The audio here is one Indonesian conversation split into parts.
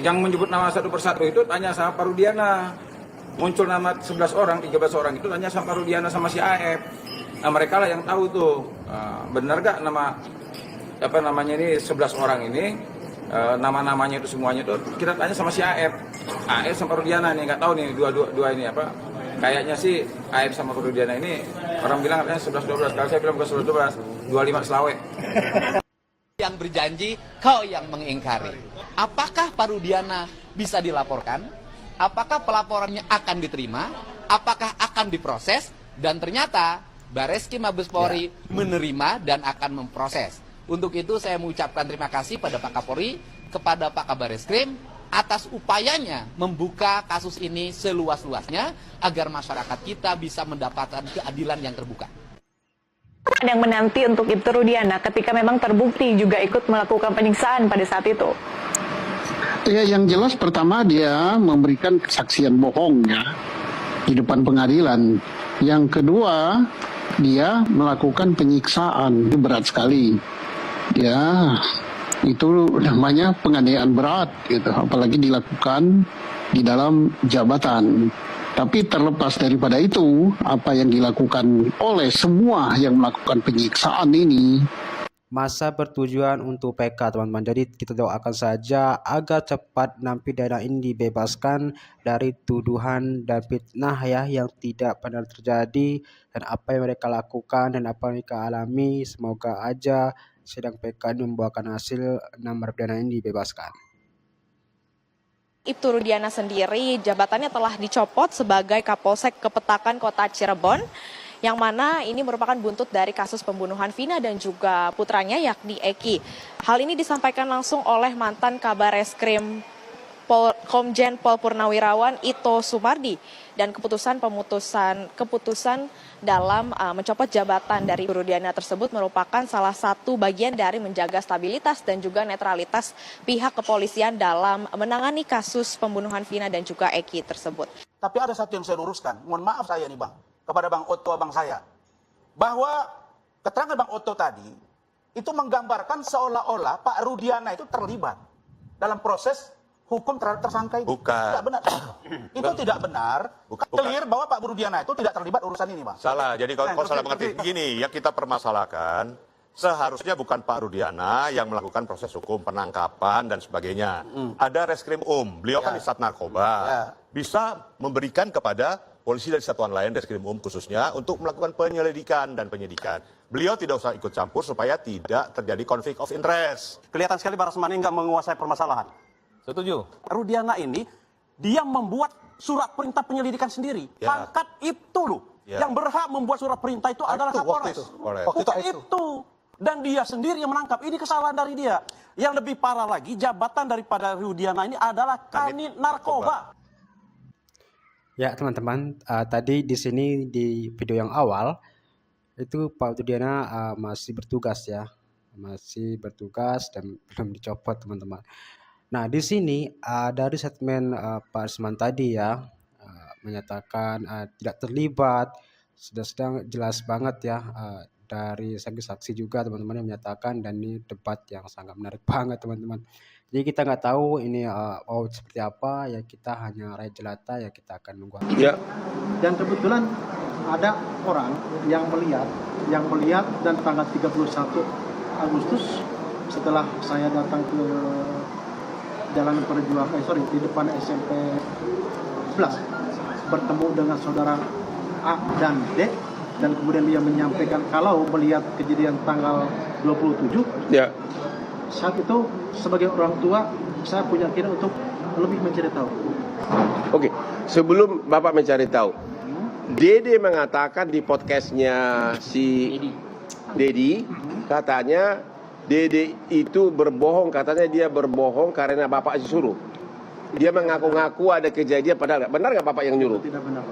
Yang menyebut nama satu persatu itu tanya sama Pak Rudiana. Muncul nama 11 orang, 13 orang itu tanya sama Pak Rudiana sama si AF. Nah, mereka lah yang tahu tuh. Benar gak nama apa namanya ini 11 orang ini nama-namanya itu semuanya itu kita tanya sama si AF. AF sama Pak Rudiana nih nggak tahu nih dua ini apa. Kayaknya sih AF sama Pak Rudiana ini orang bilang katanya 11 12. Kalau saya bilang bukan 11 12, 25 selawe. Yang berjanji, kau yang mengingkari. Apakah Pak Rudiana bisa dilaporkan? Apakah pelaporannya akan diterima? Apakah akan diproses? Dan ternyata Bareskrim Mabes Polri menerima dan akan memproses. Untuk itu saya mengucapkan terima kasih pada Pak Kapolri, kepada Pak Kabar Eskrim atas upayanya membuka kasus ini seluas-luasnya agar masyarakat kita bisa mendapatkan keadilan yang terbuka. Yang menanti untuk itu Rudiana ketika memang terbukti juga ikut melakukan penyiksaan pada saat itu. Ya, yang jelas pertama dia memberikan kesaksian bohong ya di depan pengadilan. Yang kedua dia melakukan penyiksaan, itu berat sekali. Ya, itu namanya penganiayaan berat gitu, apalagi dilakukan di dalam jabatan. Tapi terlepas daripada itu, apa yang dilakukan oleh semua yang melakukan penyiksaan ini, masa bertujuan untuk PK, teman-teman. Jadi kita doakan saja agar cepat nampidana ini dibebaskan dari tuduhan dan fitnah ya yang tidak pernah terjadi, dan apa yang mereka lakukan dan apa yang mereka alami, semoga aja sidang PK ini membuahkan hasil 6 narapidana ini dibebaskan. Ibtu Rudiana sendiri jabatannya telah dicopot sebagai Kapolsek Kepetakan Kota Cirebon, yang mana ini merupakan buntut dari kasus pembunuhan Vina dan juga putranya yakni Eki. Hal ini disampaikan langsung oleh mantan Kabar Eskrim Komjen Pol Purnawirawan Ito Sumardi, dan keputusan dalam mencopot jabatan dari Rudiana tersebut merupakan salah satu bagian dari menjaga stabilitas dan juga netralitas pihak kepolisian dalam menangani kasus pembunuhan Vina dan juga Eki tersebut. Tapi ada satu yang saya luruskan, mohon maaf saya nih Bang, kepada Bang Otto abang saya, bahwa keterangan Bang Otto tadi itu menggambarkan seolah-olah Pak Rudiana itu terlibat dalam proses hukum terhadap tersangka itu. Bukan. Tidak benar. Itu tidak benar. Clear bahwa Pak Rudiana itu tidak terlibat urusan ini, Bang. Salah. Jadi kalau salah mengerti, begini, yang kita permasalahkan, seharusnya bukan Pak Rudiana yang melakukan proses hukum penangkapan dan sebagainya. Ada Reskrim beliau kan di Sat Narkoba. Bisa memberikan kepada polisi dari satuan lain, Reskrim khususnya, untuk melakukan penyelidikan dan penyidikan. Beliau tidak usah ikut campur supaya tidak terjadi konflik of interest. Kelihatan sekali Pak Rasmani nggak menguasai permasalahan. Setuju. Rudiana ini, dia membuat surat perintah penyelidikan sendiri. Ya. Pangkat itu loh. Ya. Yang berhak membuat surat perintah itu adalah Kapolres. Bukan itu. Dan dia sendiri yang menangkap. Ini kesalahan dari dia. Yang lebih parah lagi, jabatan daripada Rudiana ini adalah Kanit Narkoba. Ya teman-teman, tadi di sini di video yang awal itu Pak Rudiana masih bertugas ya, masih bertugas dan belum dicopot teman-teman. Nah di sini dari statement Pak Arsman tadi ya, menyatakan tidak terlibat, sudah sedang jelas banget ya, dari saksi-saksi juga teman-teman yang menyatakan, dan ini debat yang sangat menarik banget teman-teman. Jadi kita nggak tahu ini seperti apa ya, kita hanya rakyat jelata ya, kita akan nunggu. Ya. Dan kebetulan ada orang yang melihat dan tanggal 31 Agustus setelah saya datang ke Jalan Perjuangan, di depan SMP 11 bertemu dengan saudara A dan D, dan kemudian dia menyampaikan kalau melihat kejadian tanggal 27, ya. Saat itu sebagai orang tua saya punya keinginan untuk lebih mencari tahu. Oke, sebelum Bapak mencari tahu, Dede mengatakan di podcastnya si Dedi, katanya Dede itu berbohong, katanya dia berbohong karena Bapak suruh. Dia mengaku-ngaku ada kejadian, padahal benar nggak Bapak yang nyuruh? Tidak benar.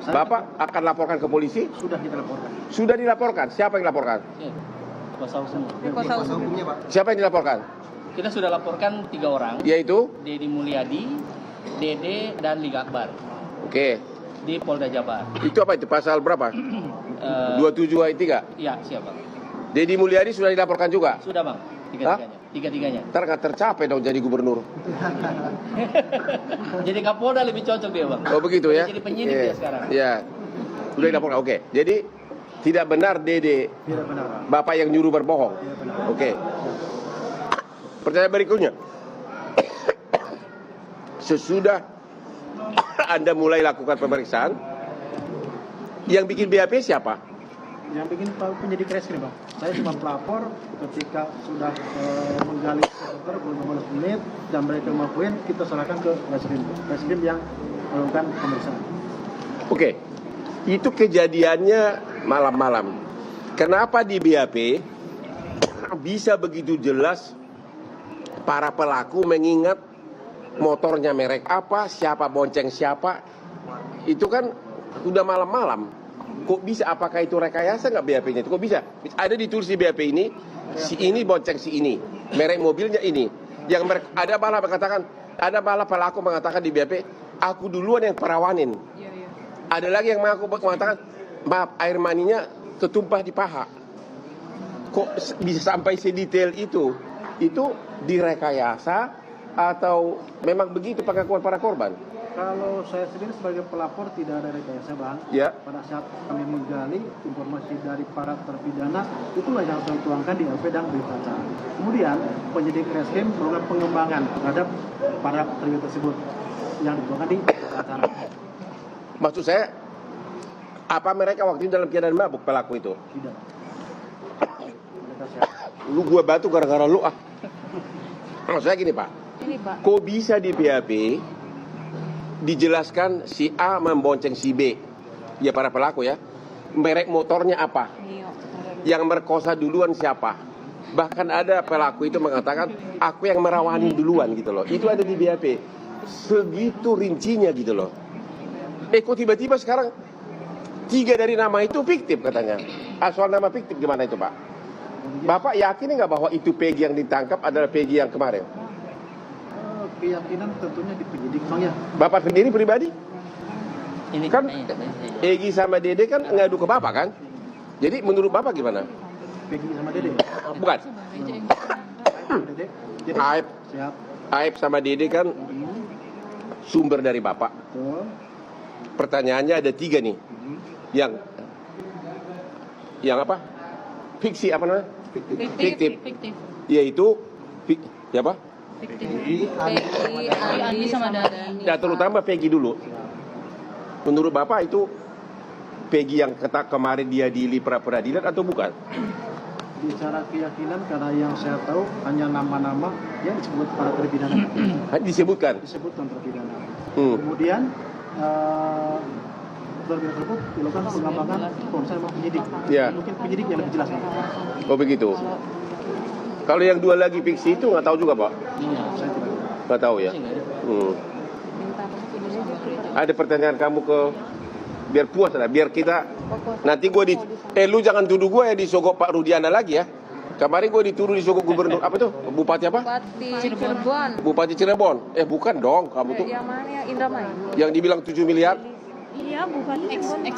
Bapak akan laporkan ke polisi? Sudah dilaporkan. Sudah dilaporkan. Siapa yang dilaporkan? Kuasa hukumnya, Pak. Siapa yang dilaporkan? Kita sudah laporkan 3 orang. Yaitu? Dedi Mulyadi, Dede, dan Liga Akbar. Oke. Di Polda Jabar. Itu apa itu? Pasal berapa? 27 ayat 3? Iya, siapa? Dedi Mulyadi sudah dilaporkan juga? Sudah, Bang. Tiga-tiganya. Tiga-tiganya. Ntar nggak tercapai dong jadi gubernur. Jadi Kapolda lebih cocok dia, Bang. Oh begitu ya? Jadi penyidik dia sekarang. Iya. Udah dilaporkan. Oke. Jadi tidak benar Dede Tidak benar. Bapak yang nyuruh berbohong. Oke. Pertanyaan berikutnya. Sesudah Anda mulai lakukan pemeriksaan, yang bikin BAP siapa? Yang bikin penyidik reskrim, Bang. Saya cuma pelapor ketika sudah menggali sekitar 15 menit dan mereka mengakuin, kita serahkan ke reskrim yang melakukan pemeriksaan. Oke. Itu kejadiannya malam-malam. Kenapa di BAP bisa begitu jelas para pelaku mengingat motornya merek apa, siapa bonceng siapa? Itu kan udah malam-malam. Kok bisa? Apakah itu rekayasa nggak BAP-nya? Kok bisa? Ada ditulis di BAP ini, si ini bonceng si ini, merek mobilnya ini. Yang ada malah mengatakan, ada malah pelaku mengatakan di BAP, aku duluan yang perawanin. Ada lagi yang mengatakan, maaf, air maninya ketumpah di paha. Kok bisa sampai sedetail itu? Itu direkayasa atau memang begitu pengakuan para korban? Kalau saya sendiri sebagai pelapor tidak ada rekayasa, Bang. Ya. Pada saat kami menggali informasi dari para terpidana, itulah yang saya tuangkan di LP dan berita acara. Kemudian penyidik reskrim melakukan pengembangan terhadap para terpidana tersebut yang dituangkan di berita acara. Maksud saya, apa mereka waktu itu dalam keadaan mabuk pelaku itu? Tidak. Lu gua batu gara-gara lu ah. Maksud saya gini Pak, kok bisa di BAP dijelaskan si A membonceng si B, ya para pelaku ya, merek motornya apa, yang merkosa duluan siapa, bahkan ada pelaku itu mengatakan aku yang merawani duluan gitu loh. Itu ada di BAP, segitu rincinya gitu loh. Kok tiba-tiba sekarang 3 dari nama itu fiktif katanya. Soal nama fiktif gimana itu Pak? Bapak yakin nggak bahwa itu Peggy yang ditangkap adalah Peggy yang kemarin? Keyakinan tentunya di penyidik, Bang ya. Bapak sendiri pribadi? Ini Kan Peggy sama Dede kan ngadu ke Bapak kan? Jadi menurut Bapak gimana? Peggy sama Dede. Bukan. Dede. Jadi, siap. Aib sama Dede kan sumber dari Bapak. Betul. Pertanyaannya ada 3 nih. Yang apa? Fiksi apa namanya? Fiktif. Yaitu siapa? Andi sama Dadi. Ya terutama Peggy dulu. Menurut Bapak itu Peggy yang kemarin dia di pra peradilan atau bukan? Bicara keyakinan karena yang saya tahu hanya nama-nama yang disebut para terpidana. Disebutkan terpidana. Kemudian terpidana tersebut dilakukan pengembangan pemeriksaan sama penyidik. Ya. Mungkin penyidik yang lebih jelas. Oh begitu. Kalau yang 2 lagi fiksi itu nggak tahu juga Pak? Saya tidak. Nggak tahu ya. Ada pertanyaan kamu ke biar puas lah, biar kita nanti gue lu jangan tuduh gue ya disogok Pak Rudiana lagi ya. Kemarin gue dituduh disogok gubernur apa tuh? Bupati apa? Bupati Cirebon. Bukan dong, kamu tuh. Yang mana ya? Indramayu. Yang dibilang 7 miliar. Iya, bukan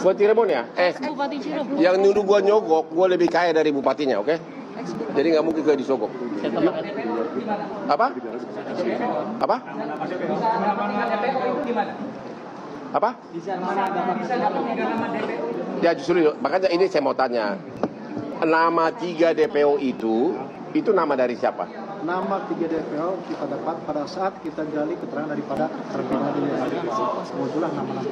Buat Cirebon ya? Bupati Cirebon. Yang nuduh gue nyogok, gue lebih kaya dari bupatinya, oke? Jadi nggak mungkin gue disogok. Apa? Apa? Apa? Ya justru makanya ini saya mau tanya. Nama 3 DPO itu nama dari siapa? Nama 3 DPO kita dapat pada saat kita gali keterangan daripada terpidana ini. Muncullah nama-nama.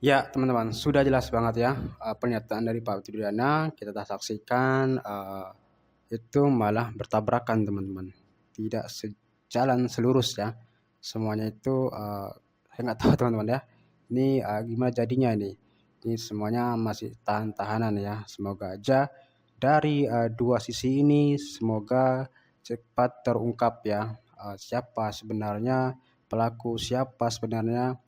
Ya teman-teman, sudah jelas banget ya pernyataan dari Pak Rudiana. Kita saksikan itu malah bertabrakan teman-teman. Tidak sejalan selurus ya. Semuanya itu saya nggak tahu teman-teman ya. Ini gimana jadinya ini. Ini semuanya masih tahan-tahanan ya. Semoga aja dari 2 sisi ini semoga cepat terungkap ya. Siapa sebenarnya pelaku, siapa sebenarnya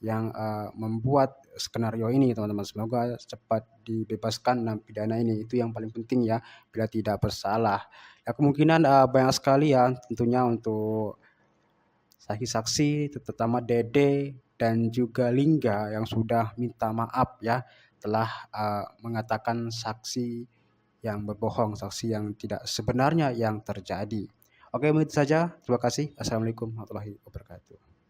yang membuat skenario ini teman-teman. Semoga cepat dibebaskan nampidana ini, itu yang paling penting ya, bila tidak bersalah ya. Kemungkinan banyak sekali ya tentunya untuk saksi-saksi terutama Dede dan juga Lingga yang sudah minta maaf ya, telah mengatakan saksi yang berbohong, saksi yang tidak sebenarnya yang terjadi. Oke, begitu saja. Terima kasih. Assalamualaikum warahmatullahi wabarakatuh.